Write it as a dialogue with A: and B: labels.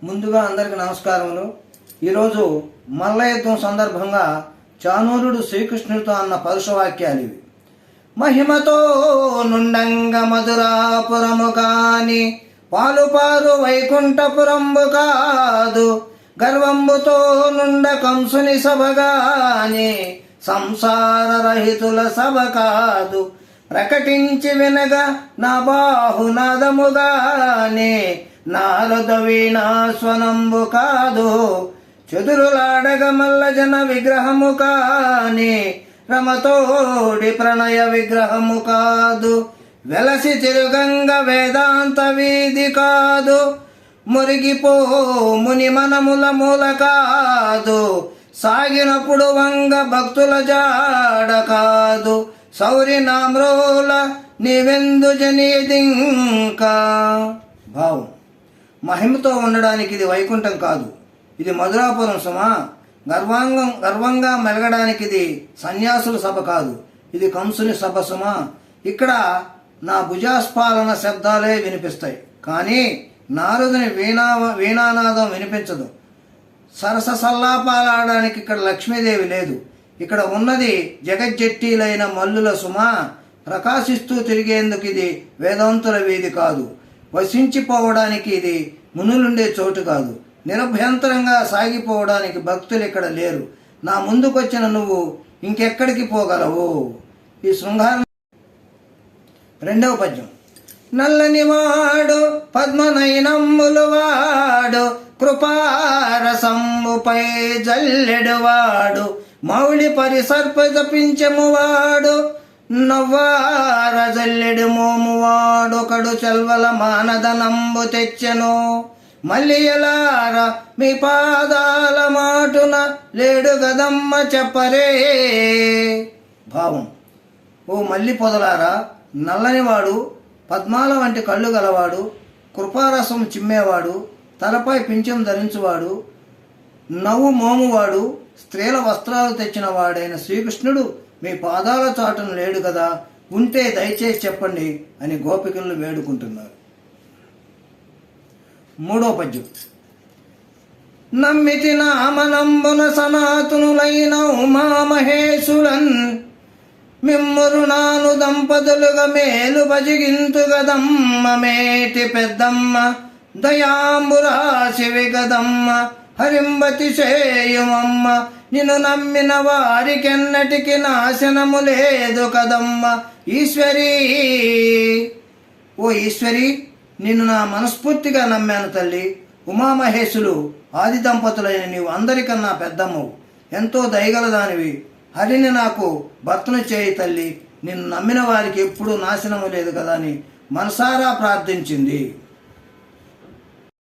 A: ముందుగా అందరికి నమస్కారములు. ఈరోజు మల్ల యుద్ధం సందర్భంగా చానూరుడు శ్రీకృష్ణుడితో అన్న పరుషవాక్యాలు ఇవి. మహిమతో నుండంగ మధురాపురము కాని పాలుపారు వైకుంఠపురంబు కాదు, గర్వంబుతో నుండ కంసుని సభగాని సంసార రహితుల సభ కాదు. ప్రకటించి వినగా నా బాహునాదముగానే నారద వీణాస్వనంబు కాదు, చతురులాడగ మల్ల జన విగ్రహము కాని రమతోడి ప్రణయ విగ్రహము కాదు. వెలసి తిరుగంగ వేదాంత వీధి కాదు, మురిగిపో ముని మనముల మూల కాదు. సాగినప్పుడు వంగ భక్తుల జాడ కాదు, సౌరి నామ్రోల నీవెందు జనిదింకా. భావం: మహిమతో ఉండడానికి ఇది వైకుంఠం కాదు, ఇది మధురాపురం సుమా. గర్వంగా మెలగడానికి ఇది సన్యాసుల సభ కాదు, ఇది కంసుని సభ సుమా. ఇక్కడ నా భుజాస్పాలన శబ్దాలే వినిపిస్తాయి, కానీ నారదుని వీణానాదం వినిపించదు. సరస సల్లాపాలాడడానికి ఇక్కడ లక్ష్మీదేవి లేదు. ఇక్కడ ఉన్నది జగజ్జట్టీలైన మల్లుల సుమా. ప్రకాశిస్తూ తిరిగేందుకు ఇది వేదాంతుల వీధి కాదు, వసించిపోవడానికి ఇది మునులుండే చోటు కాదు. నిరభ్యంతరంగా సాగిపోవడానికి భక్తులు ఇక్కడ లేరు. నా ముందుకొచ్చిన నువ్వు ఇంకెక్కడికి పోగలవు? ఈ శృంగారం. రెండవ పద్యం. నల్లని వాడు పద్మనయనమ్ములు వాడు, కృపారసమ్ముపై జల్లెడువాడు, మౌళి పరిసర్ప జపించము వాడు, నవ్వార జల్లెడు మోమువాడు, కడు చెల్వల మానదనంబు తెచ్చెను. మళ్ళీ ఎలార మీ పాదాల మాటున లేడు గదమ్మ చెప్పరే. భావం: ఓ మల్లి పొదలారా, నల్లనివాడు, పద్మాల వంటి కళ్ళు గలవాడు, కృపారసం చిమ్మేవాడు, తలపై పింఛం ధరించువాడు, నవ్వు మోమువాడు, స్త్రీల వస్త్రాలు తెచ్చిన వాడైన శ్రీకృష్ణుడు మీ పాదాల చాటును లేడు కదా, ఉంటే దయచేసి చెప్పండి అని గోపికలను వేడుకుంటున్నారు. మూడో పద్యం. నమ్మితి నామనంబున సనాతనులైన ఉమామహేశులన్, మిమ్మురు నాను దంపతులుగా మేలు భజిగింతు గదమ్మ. మేటి పెద్దమ్మ దయాంబురాశివి గదమ్మ, హరింబతి చేయుమమ్మ. నిన్ను నమ్మిన వారికెన్నటికి నాశనము లేదు కదమ్మ. ఈశ్వరీ, ఓ ఈశ్వరి, నిన్ను నా మనస్ఫూర్తిగా నమ్మాను తల్లి. ఉమామహేశులు ఆది దంపతులైన నీవు అందరికన్నా పెద్దమ్మవు, ఎంతో దయగలదానివి. హరిని నాకు భర్తను చేయి తల్లి. నిన్ను నమ్మిన వారికి ఎప్పుడూ నాశనము లేదు కదా అని మనసారా ప్రార్థించింది.